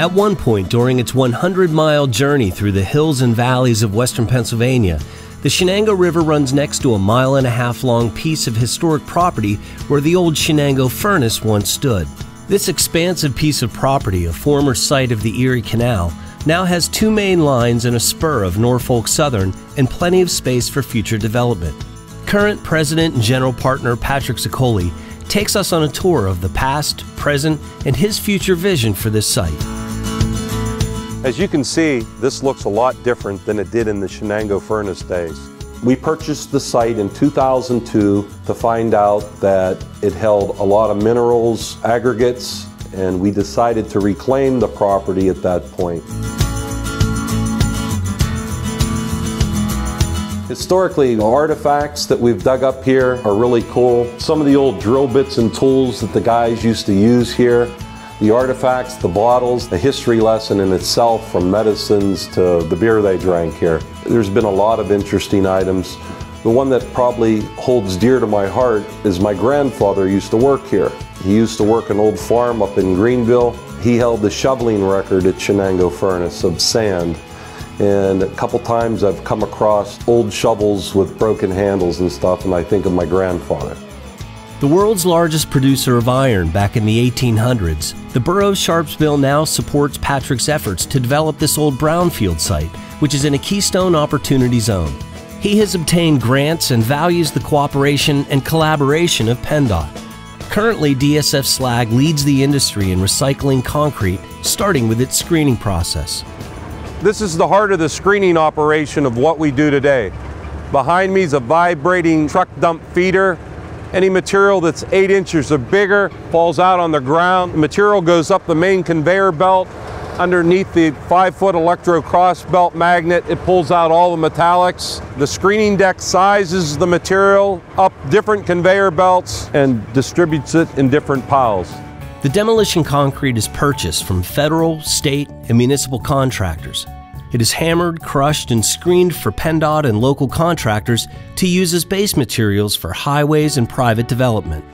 At one point during its 100-mile journey through the hills and valleys of western Pennsylvania, the Shenango River runs next to a 1.5 mile long piece of historic property where the old Shenango Furnace once stood. This expansive piece of property, a former site of the Erie Canal, now has 2 main lines and a spur of Norfolk Southern and plenty of space for future development. Current President and General Partner Patrick Zaccoli takes us on a tour of the past, present, and his future vision for this site. As you can see, this looks a lot different than it did in the Shenango Furnace days. We purchased the site in 2002 to find out that it held a lot of minerals, aggregates, and we decided to reclaim the property at that point. Historically, the artifacts that we've dug up here are really cool. Some of the old drill bits and tools that the guys used to use here, the artifacts, the bottles, the history lesson in itself, from medicines to the beer they drank here. There's been a lot of interesting items. The one that probably holds dear to my heart is my grandfather used to work here. He used to work an old farm up in Greenville. He held the shoveling record at Shenango Furnace of sand. And a couple times I've come across old shovels with broken handles and stuff, and I think of my grandfather. The world's largest producer of iron back in the 1800s, the borough of Sharpsville now supports Patrick's efforts to develop this old brownfield site, which is in a Keystone Opportunity Zone. He has obtained grants and values the cooperation and collaboration of PennDOT. Currently, DSF Slag leads the industry in recycling concrete, starting with its screening process. This is the heart of the screening operation of what we do today. Behind me is a vibrating truck dump feeder. Any material that's 8 inches or bigger falls out on the ground. The material goes up the main conveyor belt. Underneath the 5-foot electro cross belt magnet, it pulls out all the metallics. The screening deck sizes the material up different conveyor belts and distributes it in different piles. The demolition concrete is purchased from federal, state, and municipal contractors. It is hammered, crushed, and screened for PennDOT and local contractors to use as base materials for highways and private development.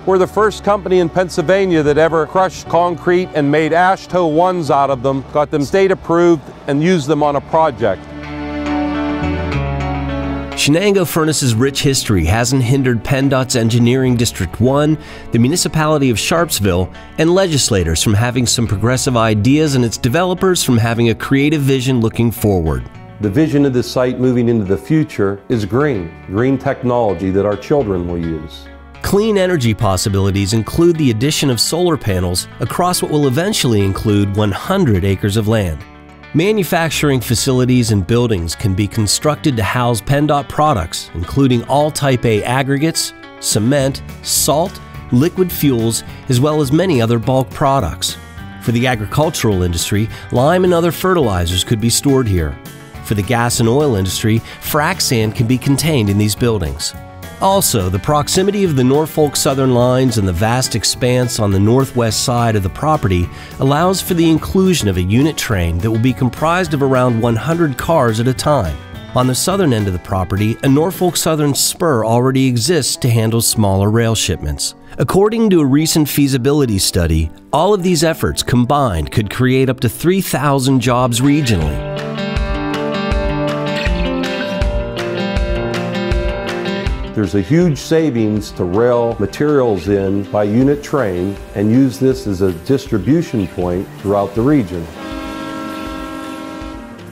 We're the first company in Pennsylvania that ever crushed concrete and made AASHTO 1s out of them, got them state approved, and used them on a project. Shenango Furnace's rich history hasn't hindered PennDOT's Engineering District 1, the municipality of Sharpsville, and legislators from having some progressive ideas and its developers from having a creative vision looking forward. The vision of this site moving into the future is green technology that our children will use. Clean energy possibilities include the addition of solar panels across what will eventually include 100 acres of land. Manufacturing facilities and buildings can be constructed to house PennDOT products, including all Type A aggregates, cement, salt, liquid fuels, as well as many other bulk products. For the agricultural industry, lime and other fertilizers could be stored here. For the gas and oil industry, frac sand can be contained in these buildings. Also, the proximity of the Norfolk Southern lines and the vast expanse on the northwest side of the property allows for the inclusion of a unit train that will be comprised of around 100 cars at a time. On the southern end of the property, a Norfolk Southern spur already exists to handle smaller rail shipments. According to a recent feasibility study, all of these efforts combined could create up to 3,000 jobs regionally. There's a huge savings to rail materials in by unit train and use this as a distribution point throughout the region.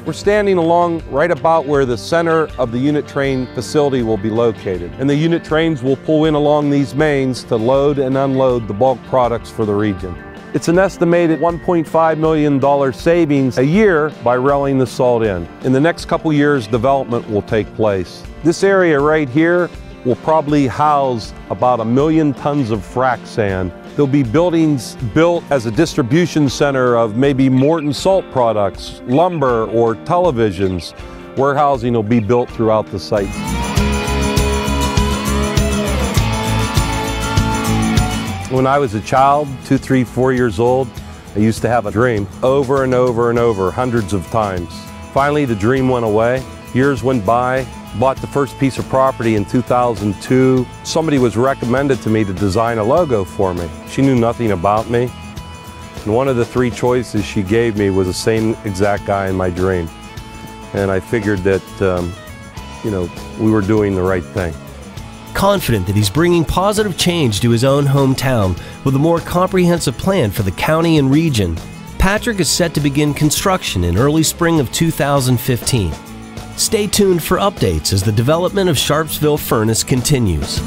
We're standing along right about where the center of the unit train facility will be located. And the unit trains will pull in along these mains to load and unload the bulk products for the region. It's an estimated $1.5 million savings a year by railing the salt in. In the next couple years, development will take place. This area right here will probably house about 1 million tons of frac sand. There'll be buildings built as a distribution center of maybe Morton salt products, lumber, or televisions. Warehousing will be built throughout the site. When I was a child, 2, 3, 4 years old, I used to have a dream over and over and over, hundreds of times. Finally, the dream went away. Years went by. Bought the first piece of property in 2002. Somebody was recommended to me to design a logo for me. She knew nothing about me. And one of the three choices she gave me was the same exact guy in my dream. And I figured that, we were doing the right thing. Confident that he's bringing positive change to his own hometown with a more comprehensive plan for the county and region, Patrick is set to begin construction in early spring of 2015. Stay tuned for updates as the development of Sharpsville Furnace continues.